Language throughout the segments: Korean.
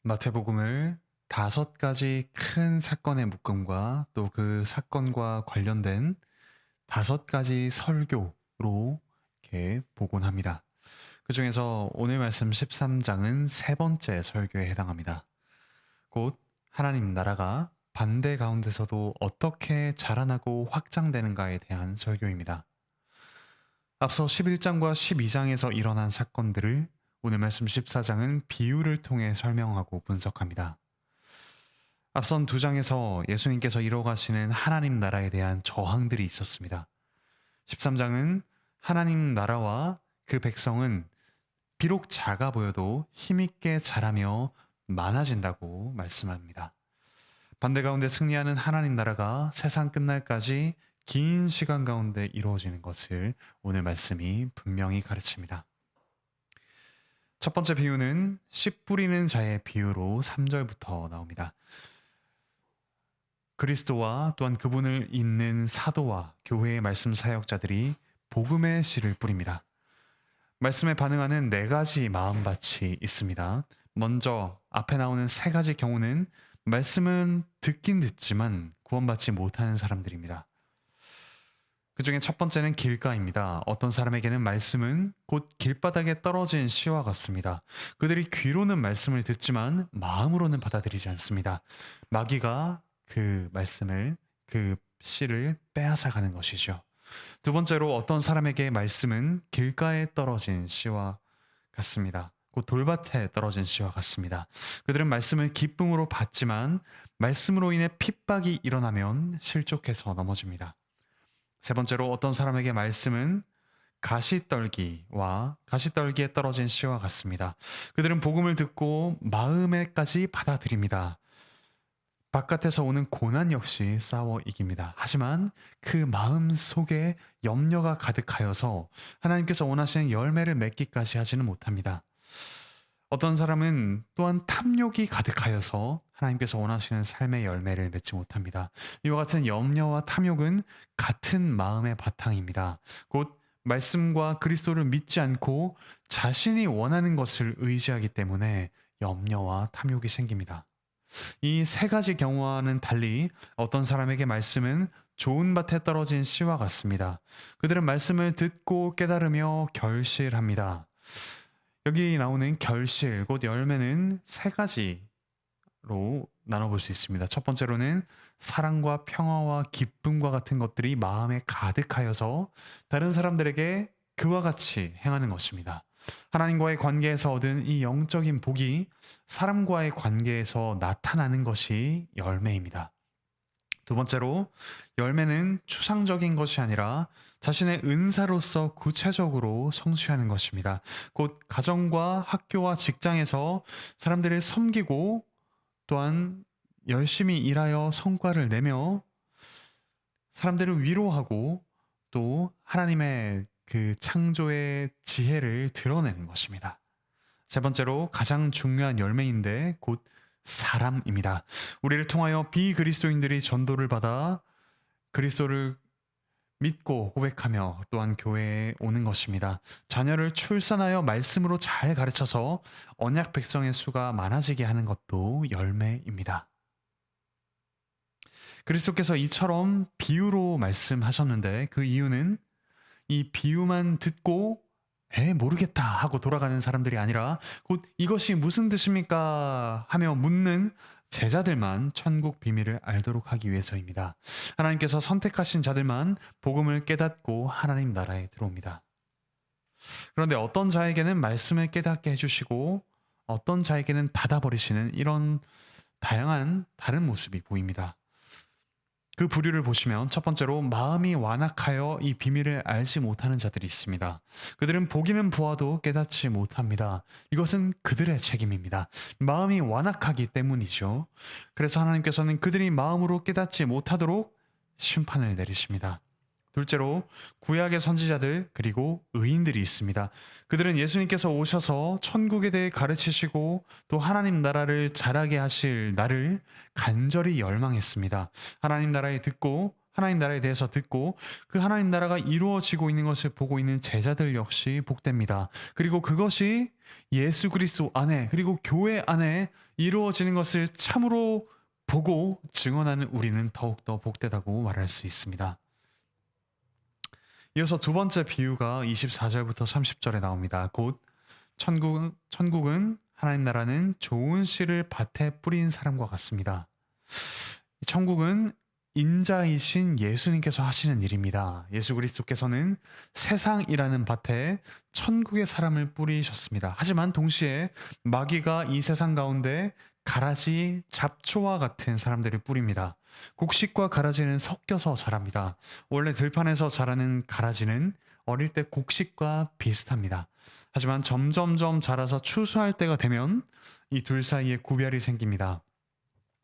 마태복음을 5가지 큰 사건의 묶음과 또 그 사건과 관련된 5가지 설교로 이렇게 복원합니다. 그 중에서 오늘 말씀 13장은 세 번째 설교에 해당합니다. 곧 하나님 나라가 반대 가운데서도 어떻게 자라나고 확장되는가에 대한 설교입니다. 앞서 11장과 12장에서 일어난 사건들을 오늘 말씀 14장은 비유를 통해 설명하고 분석합니다. 앞선 2장에서 예수님께서 이뤄가시는 하나님 나라에 대한 저항들이 있었습니다. 13장은 하나님 나라와 그 백성은 비록 작아 보여도 힘있게 자라며 많아진다고 말씀합니다. 반대 가운데 승리하는 하나님 나라가 세상 끝날까지 긴 시간 가운데 이루어지는 것을 오늘 말씀이 분명히 가르칩니다. 첫 번째 비유는 씨 뿌리는 자의 비유로 3절부터 나옵니다. 그리스도와 또한 그분을 잇는 사도와 교회의 말씀 사역자들이 복음의 씨를 뿌립니다. 말씀에 반응하는 4가지 마음밭이 있습니다. 먼저 앞에 나오는 3가지 경우는 말씀은 듣긴 듣지만 구원받지 못하는 사람들입니다. 그 중에 첫 번째는 길가입니다. 어떤 사람에게는 말씀은 곧 길바닥에 떨어진 씨와 같습니다. 그들이 귀로는 말씀을 듣지만 마음으로는 받아들이지 않습니다. 마귀가 그 말씀을, 그 씨를 빼앗아가는 것이죠. 두 번째로 어떤 사람에게 말씀은 길가에 떨어진 씨와 같습니다. 곧 돌밭에 떨어진 씨와 같습니다. 그들은 말씀을 기쁨으로 받지만 말씀으로 인해 핍박이 일어나면 실족해서 넘어집니다. 세 번째로 어떤 사람에게 말씀은 가시떨기와 가시떨기에 떨어진 씨와 같습니다. 그들은 복음을 듣고 마음에까지 받아들입니다. 바깥에서 오는 고난 역시 싸워 이깁니다. 하지만 그 마음 속에 염려가 가득하여서 하나님께서 원하시는 열매를 맺기까지 하지는 못합니다. 어떤 사람은 또한 탐욕이 가득하여서 하나님께서 원하시는 삶의 열매를 맺지 못합니다. 이와 같은 염려와 탐욕은 같은 마음의 바탕입니다. 곧 말씀과 그리스도를 믿지 않고 자신이 원하는 것을 의지하기 때문에 염려와 탐욕이 생깁니다. 이 3가지 경우와는 달리 어떤 사람에게 말씀은 좋은 밭에 떨어진 씨와 같습니다. 그들은 말씀을 듣고 깨달으며 결실합니다. 여기 나오는 결실, 곧 열매는 3가지로 나눠볼 수 있습니다. 첫 번째로는 사랑과 평화와 기쁨과 같은 것들이 마음에 가득하여서 다른 사람들에게 그와 같이 행하는 것입니다. 하나님과의 관계에서 얻은 이 영적인 복이 사람과의 관계에서 나타나는 것이 열매입니다. 두 번째로 열매는 추상적인 것이 아니라 자신의 은사로서 구체적으로 성취하는 것입니다. 곧 가정과 학교와 직장에서 사람들을 섬기고 또한 열심히 일하여 성과를 내며 사람들을 위로하고 또 하나님의 그 창조의 지혜를 드러내는 것입니다. 세 번째로 가장 중요한 열매인데 곧 사람입니다. 우리를 통하여 비그리스도인들이 전도를 받아 그리스도를 믿고 고백하며 또한 교회에 오는 것입니다. 자녀를 출산하여 말씀으로 잘 가르쳐서 언약 백성의 수가 많아지게 하는 것도 열매입니다. 그리스도께서 이처럼 비유로 말씀하셨는데 그 이유는 이 비유만 듣고 모르겠다 하고 돌아가는 사람들이 아니라 곧 이것이 무슨 뜻입니까? 하며 묻는 제자들만 천국 비밀을 알도록 하기 위해서입니다. 하나님께서 선택하신 자들만 복음을 깨닫고 하나님 나라에 들어옵니다. 그런데 어떤 자에게는 말씀을 깨닫게 해주시고 어떤 자에게는 닫아버리시는 이런 다양한 다른 모습이 보입니다. 그 부류를 보시면 첫 번째로 마음이 완악하여 이 비밀을 알지 못하는 자들이 있습니다. 그들은 보기는 보아도 깨닫지 못합니다. 이것은 그들의 책임입니다. 마음이 완악하기 때문이죠. 그래서 하나님께서는 그들이 마음으로 깨닫지 못하도록 심판을 내리십니다. 둘째로 구약의 선지자들 그리고 의인들이 있습니다. 그들은 예수님께서 오셔서 천국에 대해 가르치시고 또 하나님 나라를 자라게 하실 날을 간절히 열망했습니다. 하나님 나라에 듣고 하나님 나라에 대해서 듣고 그 하나님 나라가 이루어지고 있는 것을 보고 있는 제자들 역시 복됩니다. 그리고 그것이 예수 그리스도 안에 그리고 교회 안에 이루어지는 것을 참으로 보고 증언하는 우리는 더욱더 복되다고 말할 수 있습니다. 이어서 두 번째 비유가 24절부터 30절에 나옵니다. 곧 천국은 하나님 나라는 좋은 씨를 밭에 뿌린 사람과 같습니다. 천국은 인자이신 예수님께서 하시는 일입니다. 예수 그리스도께서는 세상이라는 밭에 천국의 사람을 뿌리셨습니다. 하지만 동시에 마귀가 이 세상 가운데 가라지, 잡초와 같은 사람들을 뿌립니다. 곡식과 가라지는 섞여서 자랍니다. 원래 들판에서 자라는 가라지는 어릴 때 곡식과 비슷합니다. 하지만 점점점 자라서 추수할 때가 되면 이 둘 사이에 구별이 생깁니다.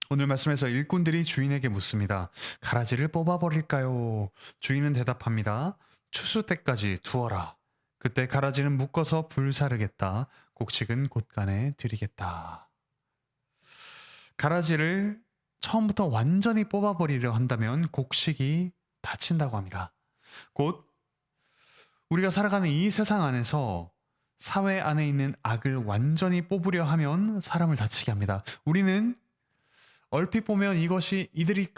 오늘 말씀에서 일꾼들이 주인에게 묻습니다. 가라지를 뽑아버릴까요? 주인은 대답합니다. 추수 때까지 두어라. 그때 가라지는 묶어서 불사르겠다. 곡식은 곳간에 들이겠다. 가라지를 처음부터 완전히 뽑아버리려 한다면 곡식이 다친다고 합니다. 곧 우리가 살아가는 이 세상 안에서 사회 안에 있는 악을 완전히 뽑으려 하면 사람을 다치게 합니다. 우리는 얼핏 보면 이것이 이들이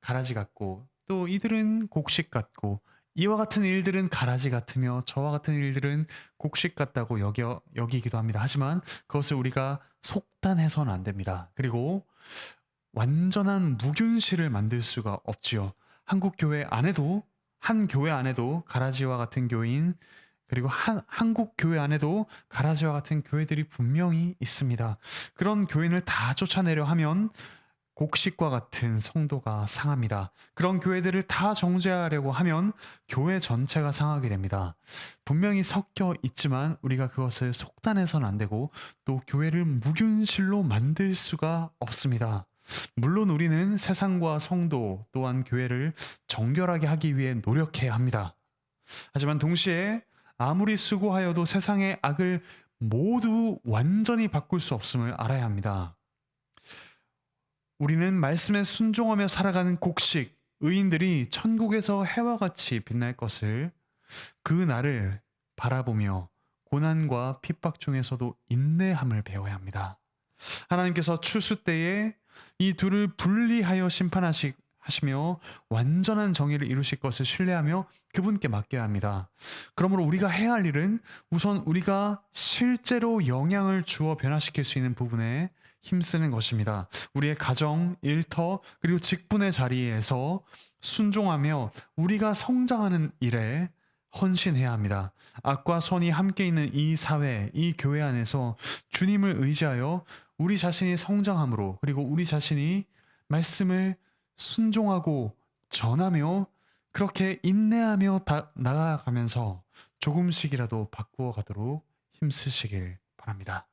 가라지 같고 또 이들은 곡식 같고 이와 같은 일들은 가라지 같으며 저와 같은 일들은 곡식 같다고 여기기도 합니다. 하지만 그것을 우리가 속단해서는 안 됩니다. 그리고 완전한 무균실을 만들 수가 없지요. 한국 교회 안에도 한 교회 안에도 가라지와 같은 교인 그리고 한국 교회 안에도 가라지와 같은 교회들이 분명히 있습니다. 그런 교인을 다 쫓아내려 하면 곡식과 같은 성도가 상합니다. 그런 교회들을 다 정죄하려고 하면 교회 전체가 상하게 됩니다. 분명히 섞여 있지만 우리가 그것을 속단해서는 안 되고 또 교회를 무균실로 만들 수가 없습니다. 물론 우리는 세상과 성도 또한 교회를 정결하게 하기 위해 노력해야 합니다. 하지만 동시에 아무리 수고하여도 세상의 악을 모두 완전히 바꿀 수 없음을 알아야 합니다. 우리는 말씀에 순종하며 살아가는 곡식, 의인들이 천국에서 해와 같이 빛날 것을 그 날을 바라보며 고난과 핍박 중에서도 인내함을 배워야 합니다. 하나님께서 추수 때에 이 둘을 분리하여 심판하시며 완전한 정의를 이루실 것을 신뢰하며 그분께 맡겨야 합니다. 그러므로 우리가 해야 할 일은 우선 우리가 실제로 영향을 주어 변화시킬 수 있는 부분에 힘쓰는 것입니다. 우리의 가정, 일터, 그리고 직분의 자리에서 순종하며 우리가 성장하는 일에 헌신해야 합니다. 악과 선이 함께 있는 이 사회, 이 교회 안에서 주님을 의지하여 우리 자신이 성장함으로 그리고 우리 자신이 말씀을 순종하고 전하며 그렇게 인내하며 나아가면서 조금씩이라도 바꾸어 가도록 힘쓰시길 바랍니다.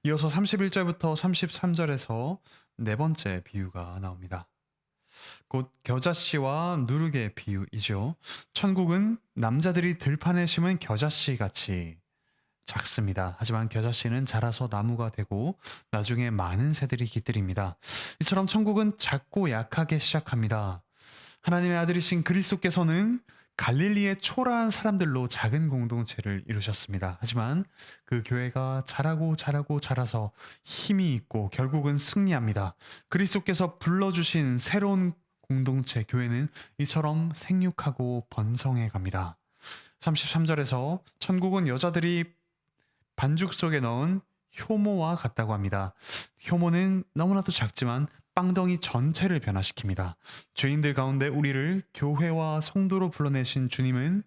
이어서 31절부터 33절에서 네 번째 비유가 나옵니다. 곧 겨자씨와 누룩의 비유이죠. 천국은 남자들이 들판에 심은 겨자씨 같이 작습니다. 하지만 겨자씨는 자라서 나무가 되고 나중에 많은 새들이 깃들입니다. 이처럼 천국은 작고 약하게 시작합니다. 하나님의 아들이신 그리스도께서는 갈릴리의 초라한 사람들로 작은 공동체를 이루셨습니다. 하지만 그 교회가 자라서 힘이 있고 결국은 승리합니다. 그리스도께서 불러주신 새로운 공동체 교회는 이처럼 생육하고 번성해 갑니다. 33절에서 천국은 여자들이 반죽 속에 넣은 효모와 같다고 합니다. 효모는 너무나도 작지만 빵덩이 전체를 변화시킵니다. 죄인들 가운데 우리를 교회와 성도로 불러내신 주님은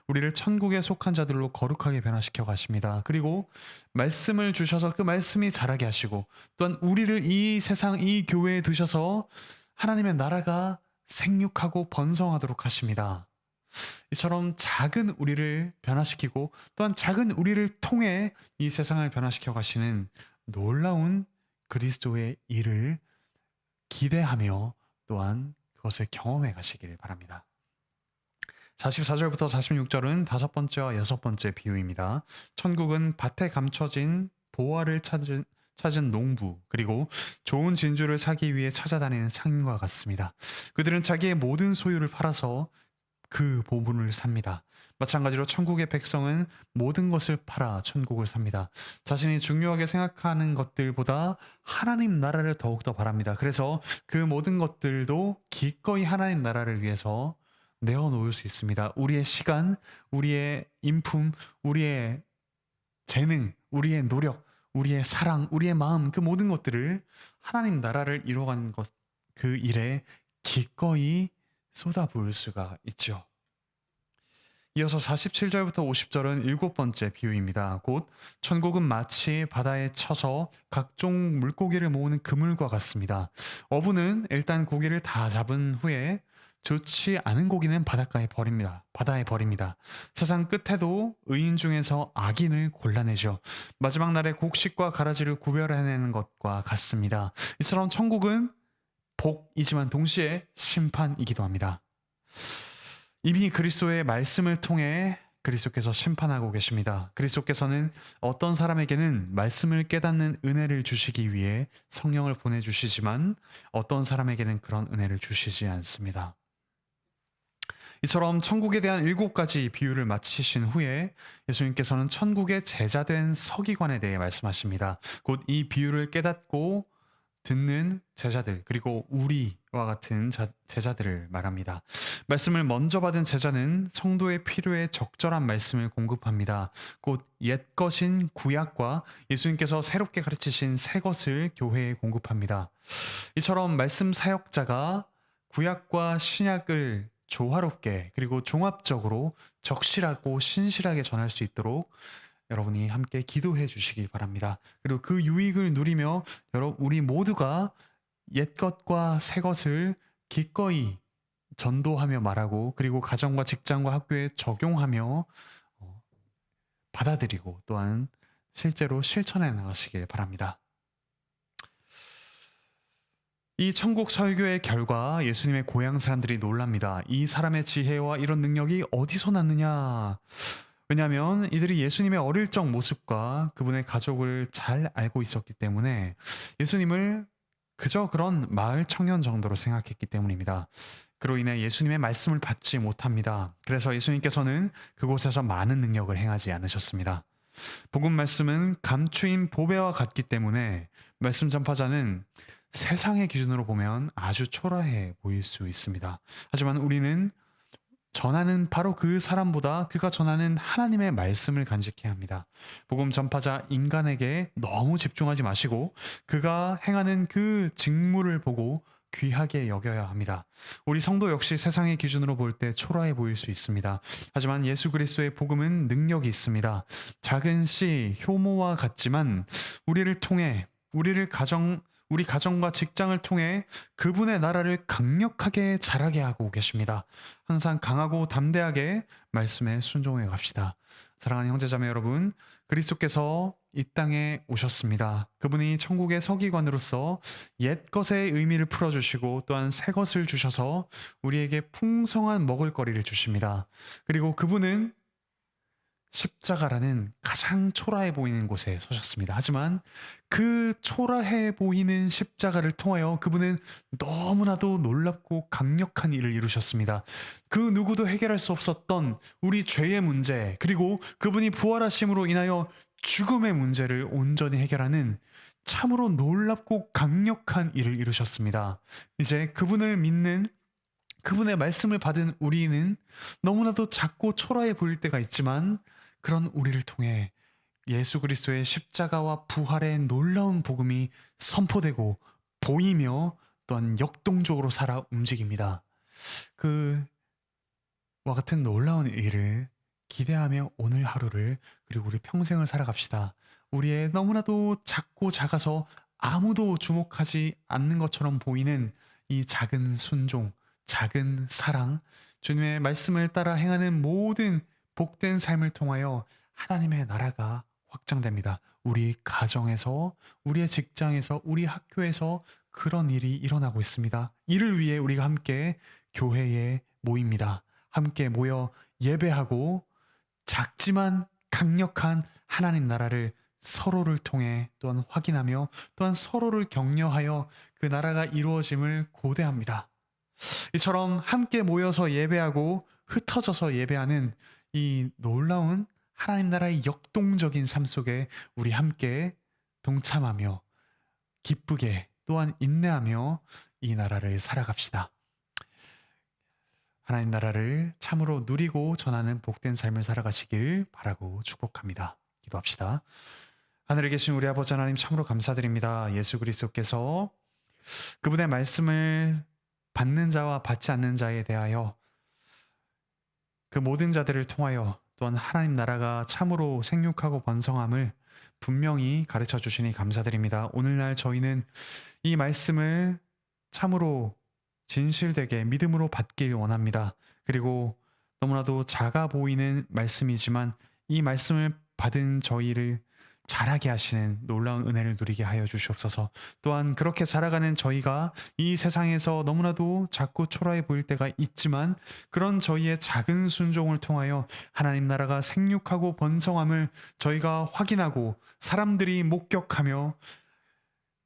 우리를 천국에 속한 자들로 거룩하게 변화시켜 가십니다. 그리고 말씀을 주셔서 그 말씀이 자라게 하시고 또한 우리를 이 세상 이 교회에 두셔서 하나님의 나라가 생육하고 번성하도록 하십니다. 이처럼 작은 우리를 변화시키고 또한 작은 우리를 통해 이 세상을 변화시켜 가시는 놀라운 그리스도의 일을 기대하며 또한 그것을 경험해 가시길 바랍니다. 44절부터 46절은 다섯 번째와 여섯 번째 비유입니다. 천국은 밭에 감춰진 보화를 찾은 농부, 그리고 좋은 진주를 사기 위해 찾아다니는 상인과 같습니다. 그들은 자기의 모든 소유를 팔아서 그 보물을 삽니다. 마찬가지로 천국의 백성은 모든 것을 팔아 천국을 삽니다. 자신이 중요하게 생각하는 것들보다 하나님 나라를 더욱더 바랍니다. 그래서 그 모든 것들도 기꺼이 하나님 나라를 위해서 내어놓을 수 있습니다. 우리의 시간, 우리의 인품, 우리의 재능, 우리의 노력, 우리의 사랑, 우리의 마음, 그 모든 것들을 하나님 나라를 이루어가는 것, 그 일에 기꺼이 쏟아부을 수가 있죠. 이어서 47절부터 50절은 일곱 번째 비유입니다. 곧 천국은 마치 바다에 쳐서 각종 물고기를 모으는 그물과 같습니다. 어부는 일단 고기를 다 잡은 후에 좋지 않은 고기는 바다에 버립니다. 세상 끝에도 의인 중에서 악인을 골라내죠. 마지막 날에 곡식과 가라지를 구별해내는 것과 같습니다. 이처럼 천국은 복이지만 동시에 심판이기도 합니다. 이미 그리스도의 말씀을 통해 그리스도께서 심판하고 계십니다. 그리스도께서는 어떤 사람에게는 말씀을 깨닫는 은혜를 주시기 위해 성령을 보내주시지만 어떤 사람에게는 그런 은혜를 주시지 않습니다. 이처럼 천국에 대한 7가지 비유를 마치신 후에 예수님께서는 천국의 제자된 서기관에 대해 말씀하십니다. 곧 이 비유를 깨닫고 듣는 제자들, 그리고 우리와 같은 제자들을 말합니다. 말씀을 먼저 받은 제자는 성도의 필요에 적절한 말씀을 공급합니다. 곧 옛것인 구약과 예수님께서 새롭게 가르치신 새 것을 교회에 공급합니다. 이처럼 말씀 사역자가 구약과 신약을 조화롭게 그리고 종합적으로 적실하고 신실하게 전할 수 있도록 여러분이 함께 기도해 주시기 바랍니다. 그리고 그 유익을 누리며 우리 모두가 옛것과 새것을 기꺼이 전도하며 말하고, 그리고 가정과 직장과 학교에 적용하며 받아들이고 또한 실제로 실천해 나가시길 바랍니다. 이 천국 설교의 결과 예수님의 고향 사람들이 놀랍니다. 이 사람의 지혜와 이런 능력이 어디서 났느냐? 왜냐하면 이들이 예수님의 어릴 적 모습과 그분의 가족을 잘 알고 있었기 때문에 예수님을 그저 그런 마을 청년 정도로 생각했기 때문입니다. 그로 인해 예수님의 말씀을 받지 못합니다. 그래서 예수님께서는 그곳에서 많은 능력을 행하지 않으셨습니다. 복음 말씀은 감추인 보배와 같기 때문에 말씀 전파자는 세상의 기준으로 보면 아주 초라해 보일 수 있습니다. 하지만 우리는 전하는 바로 그 사람보다 그가 전하는 하나님의 말씀을 간직해야 합니다. 복음 전파자 인간에게 너무 집중하지 마시고 그가 행하는 그 직무를 보고 귀하게 여겨야 합니다. 우리 성도 역시 세상의 기준으로 볼 때 초라해 보일 수 있습니다. 하지만 예수 그리스도의 복음은 능력이 있습니다. 작은 씨 효모와 같지만 우리를 통해 우리 가정과 직장을 통해 그분의 나라를 강력하게 자라게 하고 계십니다. 항상 강하고 담대하게 말씀에 순종해 갑시다. 사랑하는 형제자매 여러분, 그리스도께서 이 땅에 오셨습니다. 그분이 천국의 서기관으로서 옛것의 의미를 풀어주시고 또한 새것을 주셔서 우리에게 풍성한 먹을거리를 주십니다. 그리고 그분은 십자가라는 가장 초라해 보이는 곳에 서셨습니다. 하지만 그 초라해 보이는 십자가를 통하여 그분은 너무나도 놀랍고 강력한 일을 이루셨습니다. 그 누구도 해결할 수 없었던 우리 죄의 문제, 그리고 그분이 부활하심으로 인하여 죽음의 문제를 온전히 해결하는 참으로 놀랍고 강력한 일을 이루셨습니다. 이제 그분을 믿는, 그분의 말씀을 받은 우리는 너무나도 작고 초라해 보일 때가 있지만 그런 우리를 통해 예수 그리스도의 십자가와 부활의 놀라운 복음이 선포되고 보이며 또한 역동적으로 살아 움직입니다. 그와 같은 놀라운 일을 기대하며 오늘 하루를 그리고 우리 평생을 살아갑시다. 우리의 너무나도 작고 작아서 아무도 주목하지 않는 것처럼 보이는 이 작은 순종, 작은 사랑, 주님의 말씀을 따라 행하는 모든 복된 삶을 통하여 하나님의 나라가 확장됩니다. 우리 가정에서, 우리의 직장에서, 우리 학교에서 그런 일이 일어나고 있습니다. 이를 위해 우리가 함께 교회에 모입니다. 함께 모여 예배하고 작지만 강력한 하나님 나라를 서로를 통해 또한 확인하며 또한 서로를 격려하여 그 나라가 이루어짐을 고대합니다. 이처럼 함께 모여서 예배하고 흩어져서 예배하는 이 놀라운 하나님 나라의 역동적인 삶 속에 우리 함께 동참하며 기쁘게 또한 인내하며 이 나라를 살아갑시다. 하나님 나라를 참으로 누리고 전하는 복된 삶을 살아가시길 바라고 축복합니다. 기도합시다. 하늘에 계신 우리 아버지 하나님 참으로 감사드립니다. 예수 그리스도께서 그분의 말씀을 받는 자와 받지 않는 자에 대하여 그 모든 자들을 통하여 또한 하나님 나라가 참으로 생육하고 번성함을 분명히 가르쳐 주시니 감사드립니다. 오늘날 저희는 이 말씀을 참으로 진실되게 믿음으로 받길 원합니다. 그리고 너무나도 작아 보이는 말씀이지만 이 말씀을 받은 저희를 자라게 하시는 놀라운 은혜를 누리게 하여 주시옵소서. 또한 그렇게 자라가는 저희가 이 세상에서 너무나도 작고 초라해 보일 때가 있지만 그런 저희의 작은 순종을 통하여 하나님 나라가 생육하고 번성함을 저희가 확인하고 사람들이 목격하며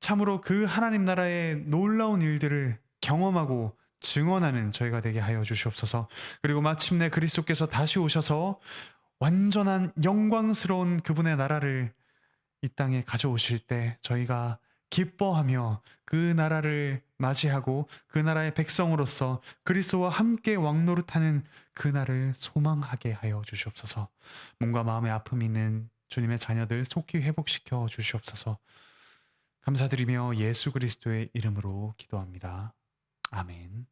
참으로 그 하나님 나라의 놀라운 일들을 경험하고 증언하는 저희가 되게 하여 주시옵소서. 그리고 마침내 그리스도께서 다시 오셔서 완전한 영광스러운 그분의 나라를 이 땅에 가져오실 때 저희가 기뻐하며 그 나라를 맞이하고 그 나라의 백성으로서 그리스도와 함께 왕노릇하는 그날을 소망하게 하여 주시옵소서. 몸과 마음의 아픔이 있는 주님의 자녀들 속히 회복시켜 주시옵소서. 감사드리며 예수 그리스도의 이름으로 기도합니다. 아멘.